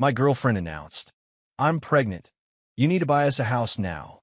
My girlfriend announced, "I'm pregnant. You need to buy us a house now."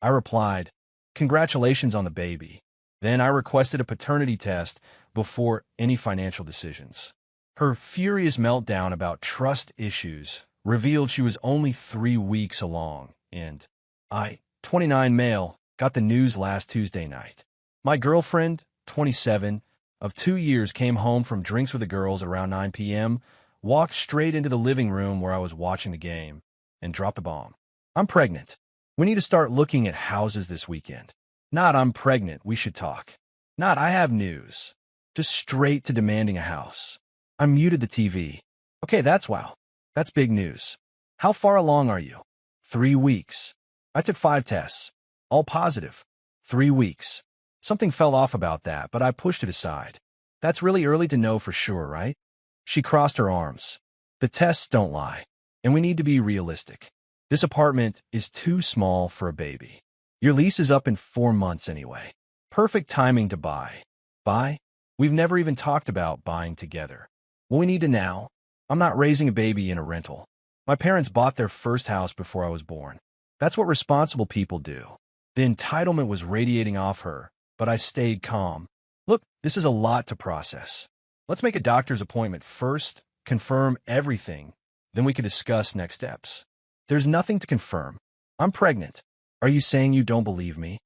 I replied, "Congratulations on the baby." Then I requested a paternity test before any financial decisions. Her furious meltdown about trust issues revealed she was only 3 weeks along, and I, 29 male, got the news last Tuesday night. My girlfriend, 27, of 2 years, came home from drinks with the girls around 9 p.m., walked straight into the living room where I was watching the game, and dropped a bomb. "I'm pregnant. We need to start looking at houses this weekend." Not "I'm pregnant, we should talk." Not "I have news." Just straight to demanding a house. I muted the TV. "Okay, wow. That's big news. How far along are you?" 3 weeks. I took 5 tests. All positive. 3 weeks. Something felt off about that, but I pushed it aside. "That's really early to know for sure, right?" She crossed her arms. "The tests don't lie, and we need to be realistic. This apartment is too small for a baby. Your lease is up in 4 months anyway. Perfect timing to buy." Buy? We've never even talked about buying together. What we need to now? I'm not raising a baby in a rental. My parents bought their first house before I was born. That's what responsible people do. The entitlement was radiating off her, but I stayed calm. "Look, this is a lot to process. Let's make a doctor's appointment first, confirm everything, then we can discuss next steps." "There's nothing to confirm. I'm pregnant." "Are you saying you don't believe me?"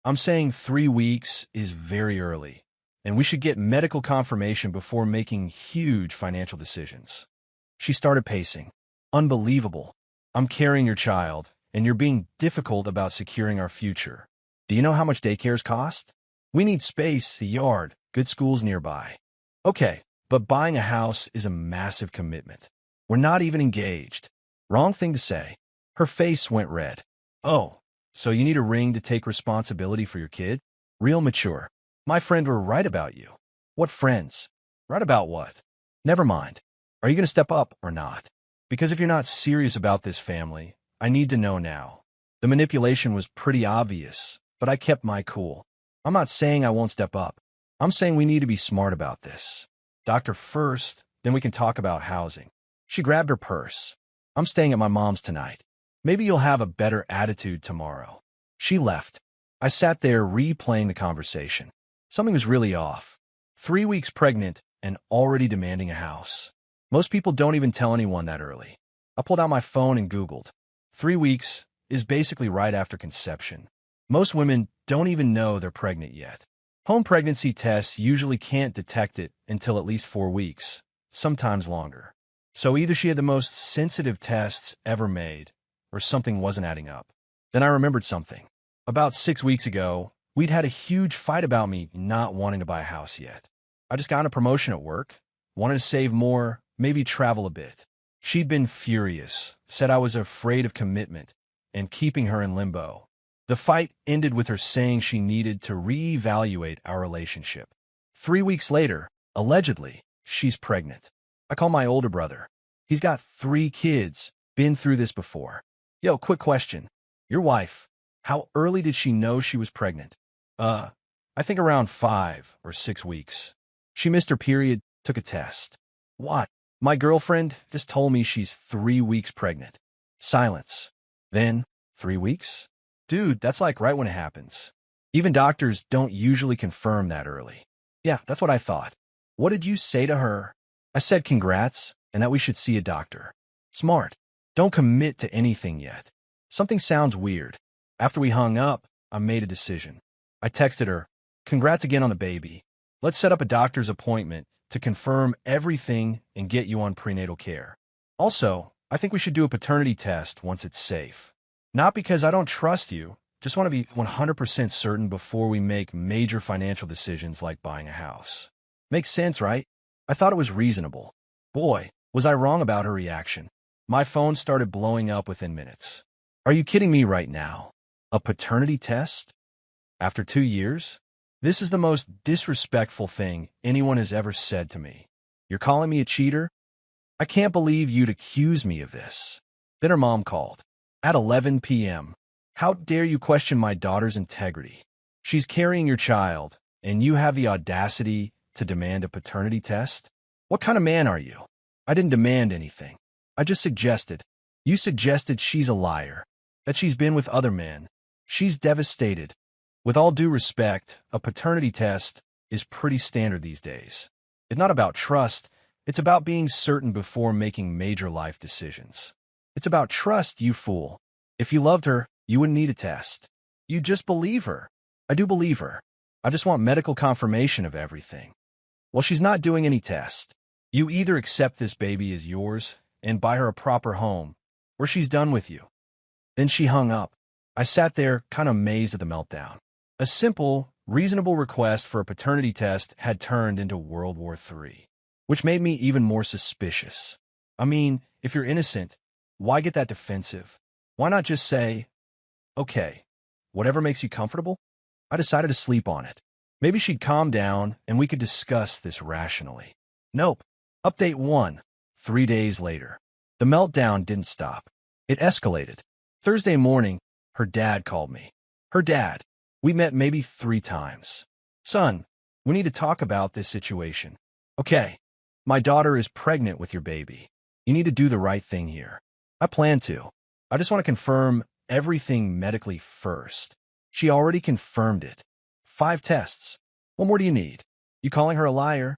"I'm saying 3 weeks is very early, and we should get medical confirmation before making huge financial decisions." She started pacing. "Unbelievable. I'm carrying your child, and you're being difficult about securing our future. Do you know how much daycares cost? We need space, a yard, good schools nearby." "Okay, but buying a house is a massive commitment. We're not even engaged." "Wrong thing to say." Her face went red. "Oh. So you need a ring to take responsibility for your kid? Real mature. My friend were right about you." "What friends?" "Right about what?" "Never mind. Are you going to step up or not? Because if you're not serious about this family, I need to know now." The manipulation was pretty obvious, but I kept my cool. "I'm not saying I won't step up. I'm saying we need to be smart about this. Doctor first, then we can talk about housing." She grabbed her purse. "I'm staying at my mom's tonight. Maybe you'll have a better attitude tomorrow." She left. I sat there replaying the conversation. Something was really off. 3 weeks pregnant and already demanding a house. Most people don't even tell anyone that early. I pulled out my phone and Googled. 3 weeks is basically right after conception. Most women don't even know they're pregnant yet. Home pregnancy tests usually can't detect it until at least 4 weeks, sometimes longer. So either she had the most sensitive tests ever made, or something wasn't adding up. Then I remembered something. About 6 weeks ago, we'd had a huge fight about me not wanting to buy a house yet. I just got a promotion at work, wanted to save more, maybe travel a bit. She'd been furious, said I was afraid of commitment, and keeping her in limbo. The fight ended with her saying she needed to reevaluate our relationship. 3 weeks later, allegedly, she's pregnant. I call my older brother. He's got 3 kids, been through this before. "Yo, quick question. Your wife, how early did she know she was pregnant?" I think around 5 or 6 weeks. She missed her period, took a test." "What?" "My girlfriend just told me she's 3 weeks pregnant." Silence. Then, 3 weeks? Dude, that's like right when it happens. Even doctors don't usually confirm that early. "Yeah, that's what I thought." "What did you say to her?" "I said congrats, and that we should see a doctor." Smart. Don't commit to anything yet. Something sounds weird. After we hung up, I made a decision. I texted her, "Congrats again on the baby. Let's set up a doctor's appointment to confirm everything and get you on prenatal care. Also, I think we should do a paternity test once it's safe. Not because I don't trust you, just want to be 100% certain before we make major financial decisions like buying a house." Makes sense, right? I thought it was reasonable. Boy, was I wrong about her reaction. My phone started blowing up within minutes. "Are you kidding me right now? A paternity test? After 2 years? This is the most disrespectful thing anyone has ever said to me. You're calling me a cheater? I can't believe you'd accuse me of this." Then her mom called. At 11 p.m. "How dare you question my daughter's integrity? She's carrying your child, and you have the audacity to demand a paternity test? What kind of man are you?" "I didn't demand anything. I just suggested. You suggested she's a liar, that she's been with other men. She's devastated. With all due respect, a paternity test is pretty standard these days. It's not about trust. It's about being certain before making major life decisions. It's about trust, you fool. If you loved her, you wouldn't need a test. You just believe her. I do believe her. I just want medical confirmation of everything. Well, she's not doing any test. You either accept this baby as yours and buy her a proper home, or she's done with you. Then she hung up. I sat there, kind of amazed at the meltdown. A simple, reasonable request for a paternity test had turned into World War III, which made me even more suspicious. I mean, if you're innocent, why get that defensive? Why not just say, okay, whatever makes you comfortable? I decided to sleep on it. Maybe she'd calm down and we could discuss this rationally. Nope. Update 1. 3 days later. The meltdown didn't stop. It escalated. Thursday morning, her dad called me. Her dad. We met maybe 3 times. Son, we need to talk about this situation. Okay. My daughter is pregnant with your baby. You need to do the right thing here. I plan to. I just want to confirm everything medically first. She already confirmed it. 5 tests. What more do you need? You calling her a liar?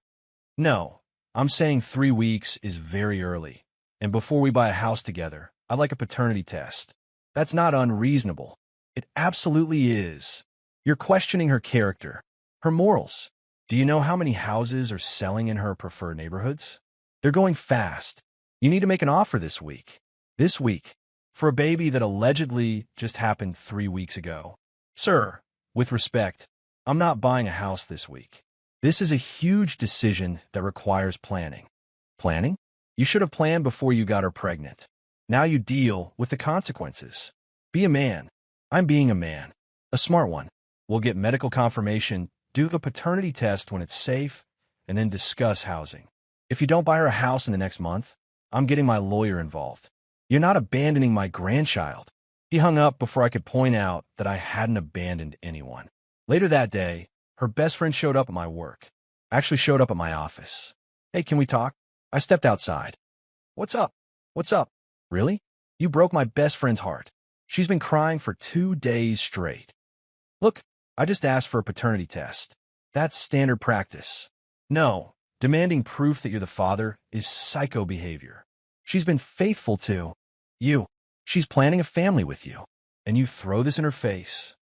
No. I'm saying 3 weeks is very early. And before we buy a house together, I'd like a paternity test. That's not unreasonable. It absolutely is. You're questioning her character, her morals. Do you know how many houses are selling in her preferred neighborhoods? They're going fast. You need to make an offer this week. This week. For a baby that allegedly just happened 3 weeks ago. Sir, with respect, I'm not buying a house this week. This is a huge decision that requires planning. Planning? You should have planned before you got her pregnant. Now you deal with the consequences. Be a man. I'm being a man. A smart one. We'll get medical confirmation, do the paternity test when it's safe, and then discuss housing. If you don't buy her a house in the next month, I'm getting my lawyer involved. You're not abandoning my grandchild. He hung up before I could point out that I hadn't abandoned anyone. Later that day, her best friend showed up at my work. Actually showed up at my office. Hey, can we talk? I stepped outside. What's up? What's up? Really? You broke my best friend's heart. She's been crying for 2 days straight. Look, I just asked for a paternity test. That's standard practice. No, demanding proof that you're the father is psycho behavior. She's been faithful to you. She's planning a family with you. And you throw this in her face.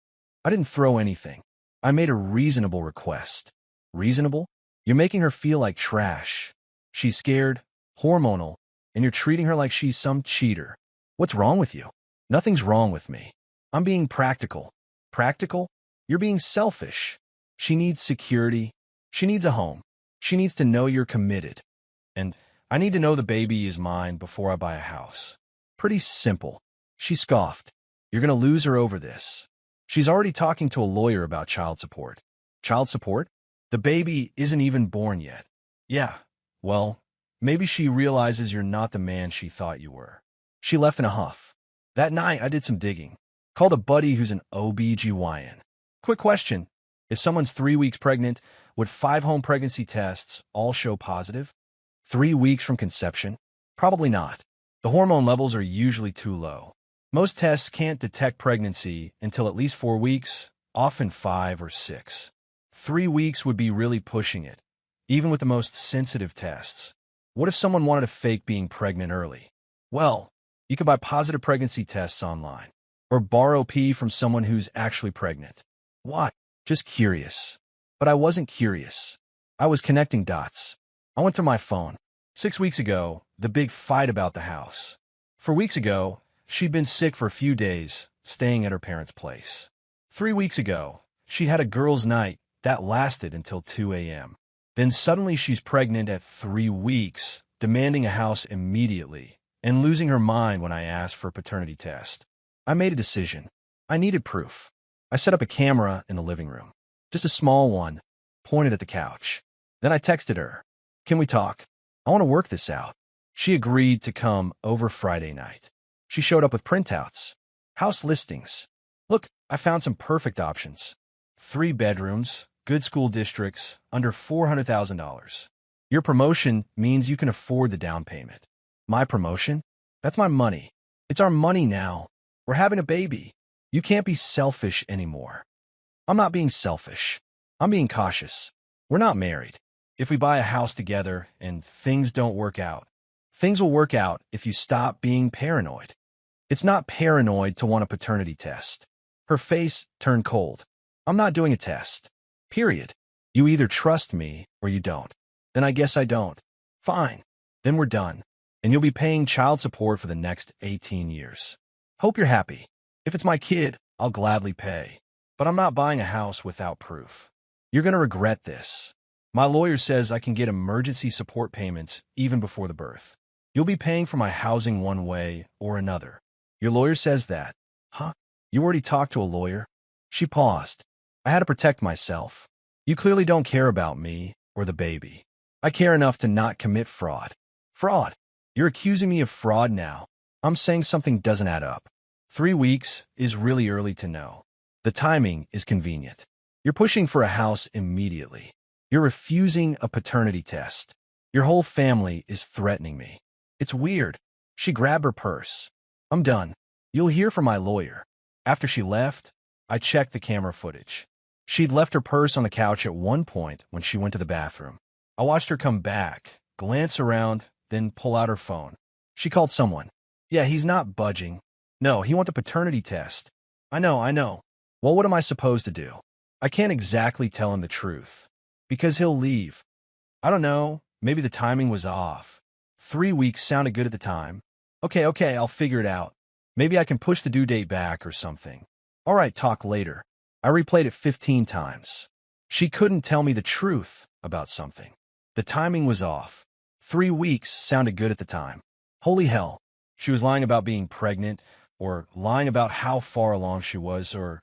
I didn't throw anything. I made a reasonable request. Reasonable? You're making her feel like trash. She's scared, hormonal, and you're treating her like she's some cheater. What's wrong with you? Nothing's wrong with me. I'm being practical. Practical? You're being selfish. She needs security. She needs a home. She needs to know you're committed. And I need to know the baby is mine before I buy a house. Pretty simple. She scoffed. You're going to lose her over this. She's already talking to a lawyer about child support. Child support? The baby isn't even born yet. Yeah, well, maybe she realizes you're not the man she thought you were. She left in a huff. That night, I did some digging. Called a buddy who's an OB-GYN. Quick question. If someone's 3 weeks pregnant, would 5 home pregnancy tests all show positive? 3 weeks from conception? Probably not. The hormone levels are usually too low. Most tests can't detect pregnancy until at least 4 weeks, often 5 or 6. 3 weeks would be really pushing it, even with the most sensitive tests. What if someone wanted to fake being pregnant early? Well, you could buy positive pregnancy tests online, or borrow pee from someone who's actually pregnant. Why? Just curious. But I wasn't curious. I was connecting dots. I went through my phone. 6 weeks ago, the big fight about the house. 4 weeks ago, she'd been sick for a few days, staying at her parents' place. 3 weeks ago, she had a girls' night that lasted until 2 a.m. Then suddenly she's pregnant at 3 weeks, demanding a house immediately, and losing her mind when I asked for a paternity test. I made a decision. I needed proof. I set up a camera in the living room. Just a small one, pointed at the couch. Then I texted her. Can we talk? I want to work this out. She agreed to come over Friday night. She showed up with printouts. House listings. Look, I found some perfect options. 3 bedrooms, good school districts, under $400,000. Your promotion means you can afford the down payment. My promotion? That's my money. It's our money now. We're having a baby. You can't be selfish anymore. I'm not being selfish. I'm being cautious. We're not married. If we buy a house together and things don't work out, things will work out if you stop being paranoid. It's not paranoid to want a paternity test. Her face turned cold. I'm not doing a test. Period. You either trust me or you don't. Then I guess I don't. Fine. Then we're done. And you'll be paying child support for the next 18 years. Hope you're happy. If it's my kid, I'll gladly pay. But I'm not buying a house without proof. You're going to regret this. My lawyer says I can get emergency support payments even before the birth. You'll be paying for my housing one way or another. Your lawyer says that. Huh? You already talked to a lawyer? She paused. I had to protect myself. You clearly don't care about me or the baby. I care enough to not commit fraud. Fraud? You're accusing me of fraud now. I'm saying something doesn't add up. 3 weeks is really early to know. The timing is convenient. You're pushing for a house immediately. You're refusing a paternity test. Your whole family is threatening me. It's weird. She grabbed her purse. I'm done. You'll hear from my lawyer. After she left, I checked the camera footage. She'd left her purse on the couch at one point when she went to the bathroom. I watched her come back, glance around, then pull out her phone. She called someone. Yeah, he's not budging. No, he wants a paternity test. I know. Well, what am I supposed to do? I can't exactly tell him the truth. Because he'll leave. I don't know. Maybe the timing was off. 3 weeks sounded good at the time. Okay, I'll figure it out. Maybe I can push the due date back or something. All right, talk later. I replayed it 15 times. She couldn't tell me the truth about something. The timing was off. 3 weeks sounded good at the time. Holy hell. She was lying about being pregnant, or lying about how far along she was, or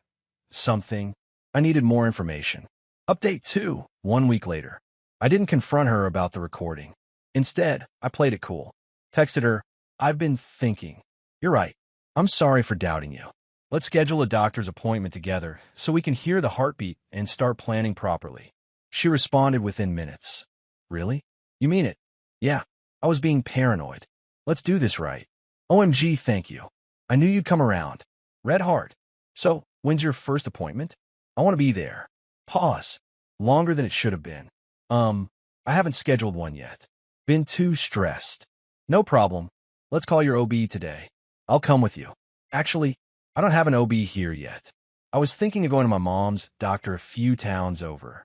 something. I needed more information. Update 2, 1 week later. I didn't confront her about the recording. Instead, I played it cool. Texted her, I've been thinking. You're right. I'm sorry for doubting you. Let's schedule a doctor's appointment together so we can hear the heartbeat and start planning properly. She responded within minutes. Really? You mean it? Yeah. I was being paranoid. Let's do this right. OMG, thank you. I knew you'd come around. Red heart. So, when's your first appointment? I want to be there. Pause. Longer than it should have been. I haven't scheduled one yet. Been too stressed. No problem. Let's call your OB today. I'll come with you. Actually, I don't have an OB here yet. I was thinking of going to my mom's doctor a few towns over.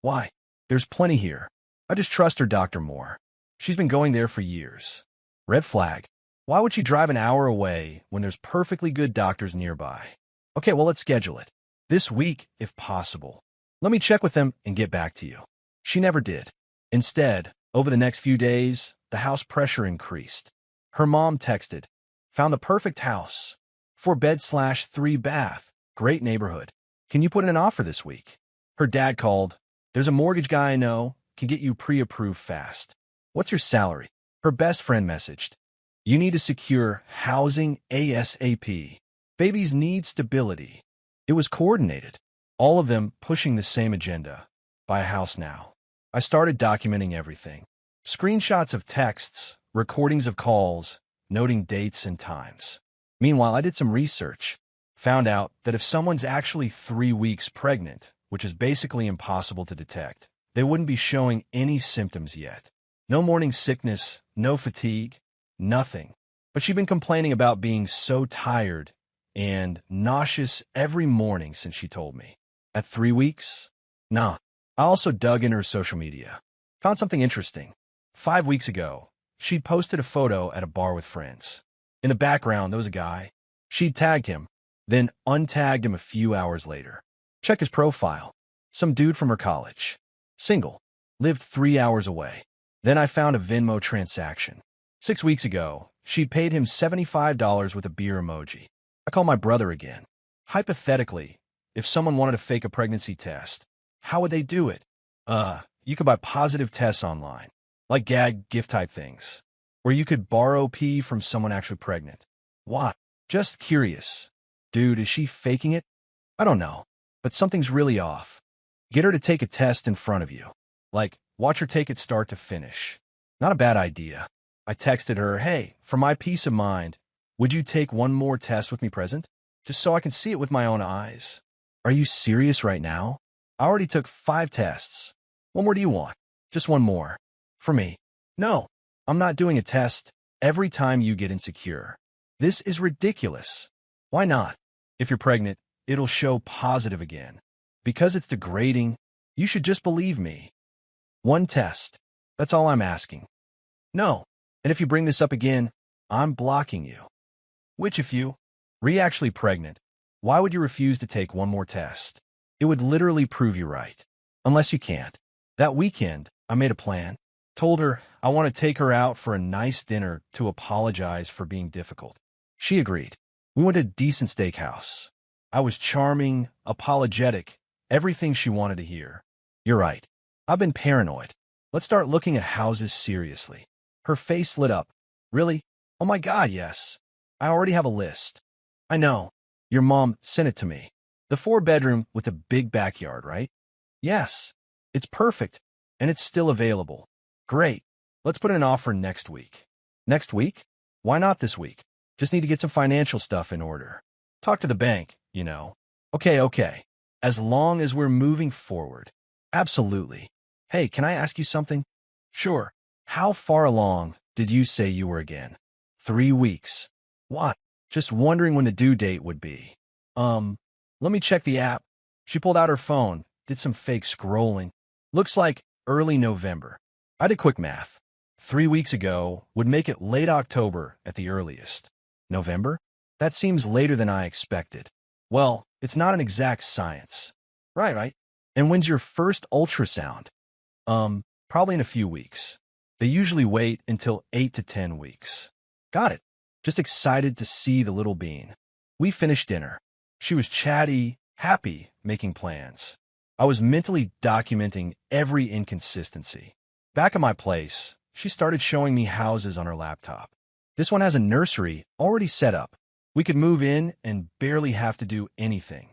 Why? There's plenty here. I just trust her doctor more. She's been going there for years. Red flag. Why would she drive an hour away when there's perfectly good doctors nearby? Okay, well, let's schedule it. This week, if possible. Let me check with them and get back to you. She never did. Instead, over the next few days, the house pressure increased. Her mom texted, found the perfect house. 4-bed/3 bath. Great neighborhood. Can you put in an offer this week? Her dad called. There's a mortgage guy I know. Can get you pre-approved fast. What's your salary? Her best friend messaged. You need to secure housing ASAP. Babies need stability. It was coordinated. All of them pushing the same agenda. Buy a house now. I started documenting everything. Screenshots of texts, recordings of calls, noting dates and times. Meanwhile, I did some research. Found out that if someone's actually 3 weeks pregnant, which is basically impossible to detect, they wouldn't be showing any symptoms yet. No morning sickness, no fatigue, nothing. But she'd been complaining about being so tired and nauseous every morning since she told me. At 3 weeks? Nah. I also dug into her social media. Found something interesting. 5 weeks ago, she'd posted a photo at a bar with friends. In the background, there was a guy. She'd tagged him, then untagged him a few hours later. Check his profile. Some dude from her college. Single. Lived 3 hours away. Then I found a Venmo transaction. 6 weeks ago, she'd paid him $75 with a beer emoji. I called my brother again. Hypothetically, if someone wanted to fake a pregnancy test, how would they do it? You could buy positive tests online, like gag gift type things, where you could borrow pee from someone actually pregnant. Why? Just curious. Dude, is she faking it? I don't know, but something's really off. Get her to take a test in front of you. Like, watch her take it start to finish. Not a bad idea. I texted her, hey, for my peace of mind, would you take one more test with me present? Just so I can see it with my own eyes. Are you serious right now? I already took 5 tests. What more do you want? Just one more. For me. No, I'm not doing a test every time you get insecure. This is ridiculous. Why not? If you're pregnant, it'll show positive again. Because it's degrading, you should just believe me. One test. That's all I'm asking. No. And if you bring this up again, I'm blocking you. Which if you actually pregnant, why would you refuse to take one more test? It would literally prove you right. Unless you can't. That weekend, I made a plan. Told her I want to take her out for a nice dinner to apologize for being difficult. She agreed. We went to a decent steakhouse. I was charming, apologetic, everything she wanted to hear. You're right. I've been paranoid. Let's start looking at houses seriously. Her face lit up. Really? Oh my God, yes. I already have a list. I know. Your mom sent it to me. The 4-bedroom with a big backyard, right? Yes. It's perfect, and it's still available. Great. Let's put in an offer next week. Next week? Why not this week? Just need to get some financial stuff in order. Talk to the bank, you know. Okay. As long as we're moving forward. Absolutely. Hey, can I ask you something? Sure. How far along did you say you were again? 3 weeks. What? Just wondering when the due date would be. Let me check the app. She pulled out her phone, did some fake scrolling. Looks like early November. I did quick math. 3 weeks ago would make it late October at the earliest. November? That seems later than I expected. Well, it's not an exact science. Right. And when's your first ultrasound? Probably in a few weeks. They usually wait until 8 to 10 weeks. Got it. Just excited to see the little bean. We finished dinner. She was chatty, happy, making plans. I was mentally documenting every inconsistency. Back at my place, she started showing me houses on her laptop. This one has a nursery already set up. We could move in and barely have to do anything.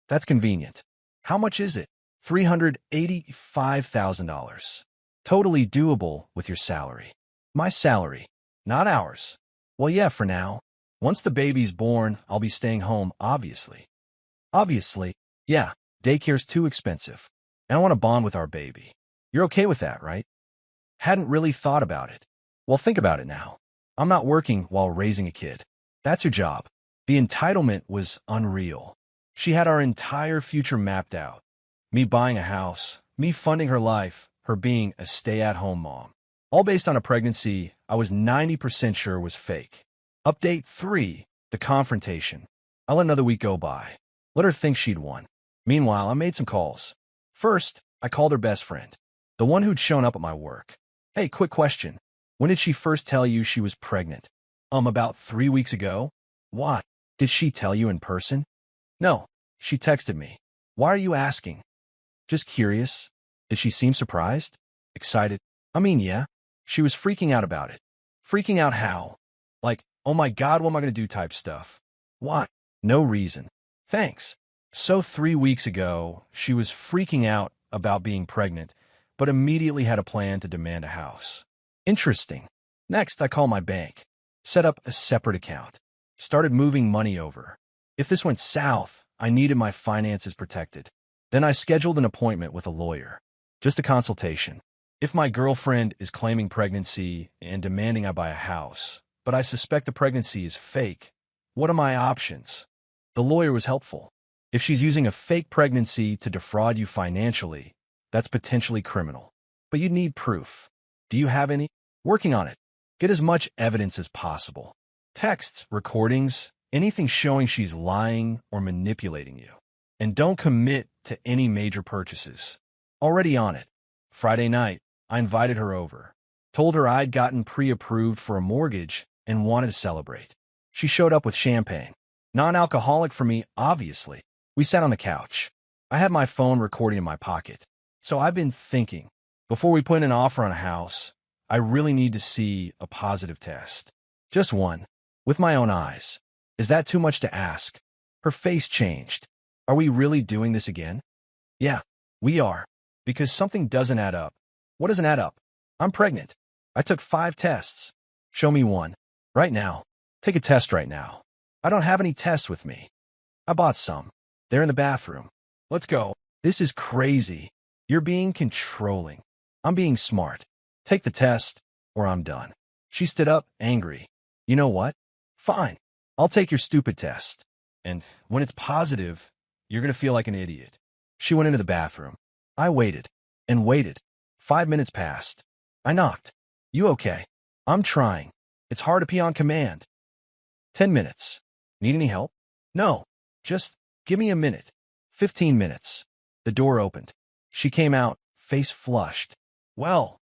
That's convenient. How much is it? $385,000. Totally doable with your salary. My salary, not ours. Well, yeah, for now. Once the baby's born, I'll be staying home, obviously. Obviously, yeah, daycare's too expensive. And I want to bond with our baby. You're okay with that, right? Hadn't really thought about it. Well, think about it now. I'm not working while raising a kid. That's her job. The entitlement was unreal. She had our entire future mapped out. Me buying a house, me funding her life, her being a stay-at-home mom. All based on a pregnancy I was 90% sure was fake. Update 3, the confrontation. I let another week go by. Let her think she'd won. Meanwhile, I made some calls. First, I called her best friend, the one who'd shown up at my work. Hey, quick question. When did she first tell you she was pregnant? About 3 weeks ago. Why? Did she tell you in person? No, she texted me. Why are you asking? Just curious. Did she seem surprised? Excited? Yeah. She was freaking out about it. Freaking out how? Like, oh my God, what am I going to do type stuff. Why? No reason. Thanks. So 3 weeks ago, she was freaking out about being pregnant, but immediately had a plan to demand a house. Interesting. Next, I call my bank. Set up a separate account. Started moving money over. If this went south, I needed my finances protected. Then I scheduled an appointment with a lawyer. Just a consultation. If my girlfriend is claiming pregnancy and demanding I buy a house, but I suspect the pregnancy is fake, what are my options? The lawyer was helpful. If she's using a fake pregnancy to defraud you financially, that's potentially criminal. But you'd need proof. Do you have any? Working on it. Get as much evidence as possible. Texts, recordings, anything showing she's lying or manipulating you. And don't commit to any major purchases. Already on it. Friday night, I invited her over. Told her I'd gotten pre-approved for a mortgage and wanted to celebrate. She showed up with champagne. Non-alcoholic for me, obviously. We sat on the couch. I had my phone recording in my pocket. So I've been thinking, before we put in an offer on a house, I really need to see a positive test. Just one. With my own eyes. Is that too much to ask? Her face changed. Are we really doing this again? Yeah, we are. Because something doesn't add up. What doesn't add up? I'm pregnant. I took 5 tests. Show me one. Right now. Take a test right now. I don't have any tests with me. I bought some. They're in the bathroom. Let's go. This is crazy. You're being controlling. I'm being smart. Take the test, or I'm done. She stood up, angry. You know what? Fine. I'll take your stupid test. And when it's positive, you're going to feel like an idiot. She went into the bathroom. I waited and waited. 5 minutes passed. I knocked. You okay? I'm trying. It's hard to pee on command. 10 minutes. Need any help? No. Just give me a minute. 15 minutes. The door opened. She came out, face flushed. Well,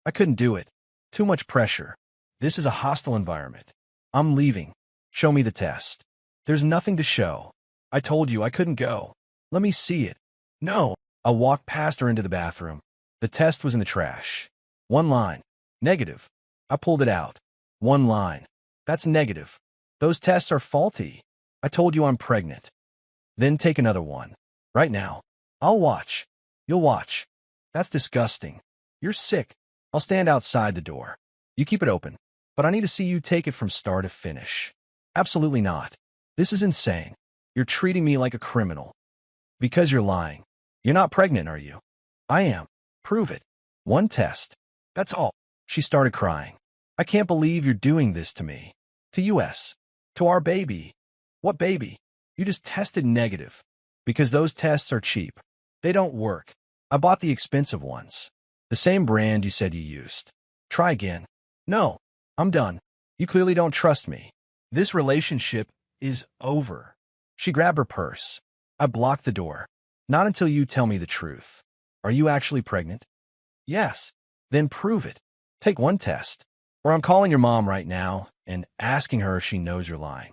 I couldn't do it. Too much pressure. This is a hostile environment. I'm leaving. Show me the test. There's nothing to show. I told you I couldn't go. Let me see it. No. I walked past her into the bathroom. The test was in the trash. One line. Negative. I pulled it out. One line. That's negative. Those tests are faulty. I told you I'm pregnant. Then take another one. Right now. I'll watch. You'll watch. That's disgusting. You're sick. I'll stand outside the door. You keep it open. But I need to see you take it from start to finish. Absolutely not. This is insane. You're treating me like a criminal. Because you're lying. You're not pregnant, are you? I am. Prove it. One test. That's all. She started crying. I can't believe you're doing this to me. To us. To our baby. What baby? You just tested negative. Because those tests are cheap. They don't work. I bought the expensive ones. The same brand you said you used. Try again. No. I'm done. You clearly don't trust me. This relationship is over. She grabbed her purse. I blocked the door. Not until you tell me the truth. Are you actually pregnant? Yes. Then prove it. Take one test. Or I'm calling your mom right now and asking her if she knows you're lying.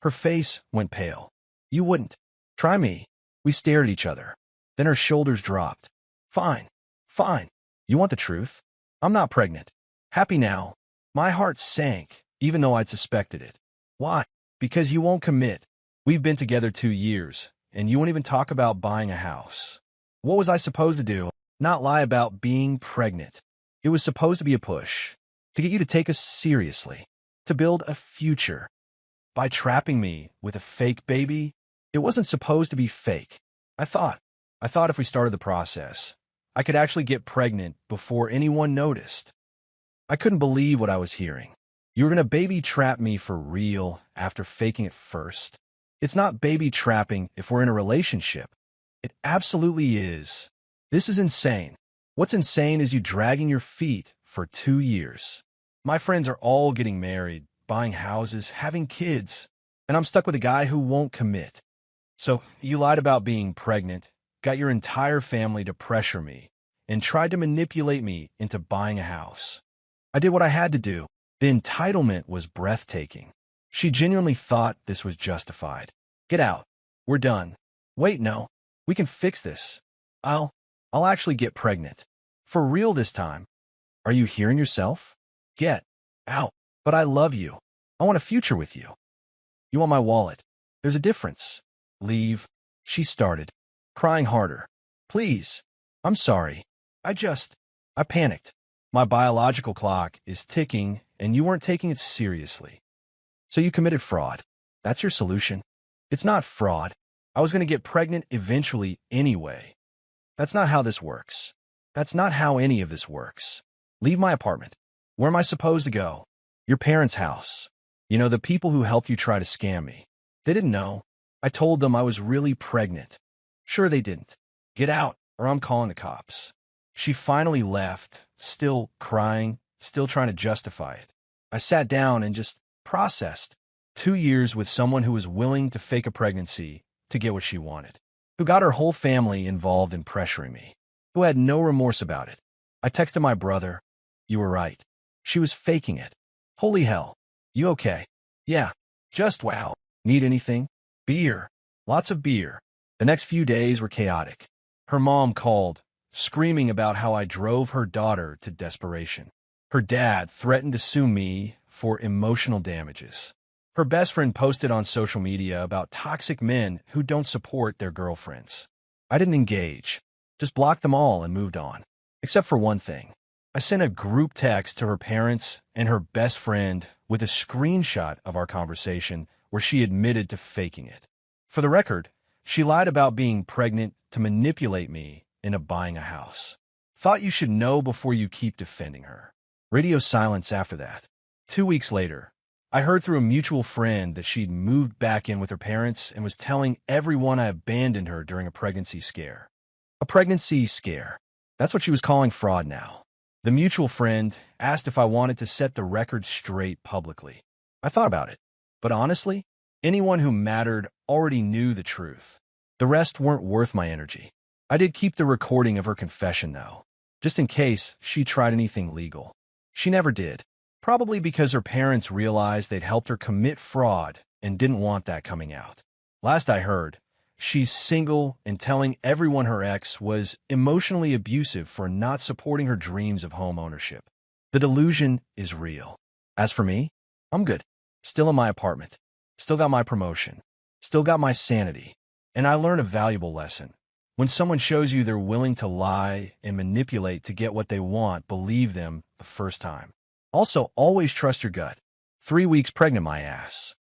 Her face went pale. You wouldn't. Try me. We stared at each other. Then her shoulders dropped. Fine. Fine. You want the truth? I'm not pregnant. Happy now. My heart sank, even though I'd suspected it. Why? Because you won't commit. We've been together 2 years, and you won't even talk about buying a house. What was I supposed to do? Not lie about being pregnant. It was supposed to be a push, to get you to take us seriously, to build a future. By trapping me with a fake baby, it wasn't supposed to be fake. I thought if we started the process, I could actually get pregnant before anyone noticed. I couldn't believe what I was hearing. You were going to baby trap me for real after faking it first. It's not baby trapping if we're in a relationship. It absolutely is. This is insane. What's insane is you dragging your feet for 2 years. My friends are all getting married, buying houses, having kids, and I'm stuck with a guy who won't commit. So you lied about being pregnant, got your entire family to pressure me, and tried to manipulate me into buying a house. I did what I had to do. The entitlement was breathtaking. She genuinely thought this was justified. Get out. We're done. Wait, no. We can fix this. I'll actually get pregnant. For real this time. Are you hearing yourself? Get out. But I love you. I want a future with you. You want my wallet. There's a difference. Leave. She started, crying harder. Please. I'm sorry. I panicked. My biological clock is ticking, and you weren't taking it seriously. So you committed fraud. That's your solution. It's not fraud. I was going to get pregnant eventually anyway. That's not how this works. That's not how any of this works. Leave my apartment. Where am I supposed to go? Your parents' house. You know, the people who helped you try to scam me. They didn't know. I told them I was really pregnant. Sure they didn't. Get out, or I'm calling the cops. She finally left, still crying, still trying to justify it. I sat down and just processed. 2 years with someone who was willing to fake a pregnancy to get what she wanted, who got her whole family involved in pressuring me, who had no remorse about it. I texted my brother. You were right. She was faking it. Holy hell. You okay? Yeah. Just wow. Need anything? Beer. Lots of beer. The next few days were chaotic. Her mom called, screaming about how I drove her daughter to desperation. Her dad threatened to sue me for emotional damages. Her best friend posted on social media about toxic men who don't support their girlfriends. I didn't engage, just blocked them all and moved on. Except for one thing. I sent a group text to her parents and her best friend with a screenshot of our conversation where she admitted to faking it. For the record, she lied about being pregnant to manipulate me into buying a house. Thought you should know before you keep defending her. Radio silence after that. 2 weeks later, I heard through a mutual friend that she'd moved back in with her parents and was telling everyone I abandoned her during a pregnancy scare. A pregnancy scare. That's what she was calling fraud now. The mutual friend asked if I wanted to set the record straight publicly. I thought about it, but honestly, anyone who mattered already knew the truth. The rest weren't worth my energy. I did keep the recording of her confession, though, just in case she tried anything legal. She never did, probably because her parents realized they'd helped her commit fraud and didn't want that coming out. Last I heard, she's single and telling everyone her ex was emotionally abusive for not supporting her dreams of home ownership. The delusion is real. As for me, I'm good. Still in my apartment. Still got my promotion. Still got my sanity. And I learned a valuable lesson. When someone shows you they're willing to lie and manipulate to get what they want, believe them the first time. Also, always trust your gut. 3 weeks pregnant, my ass.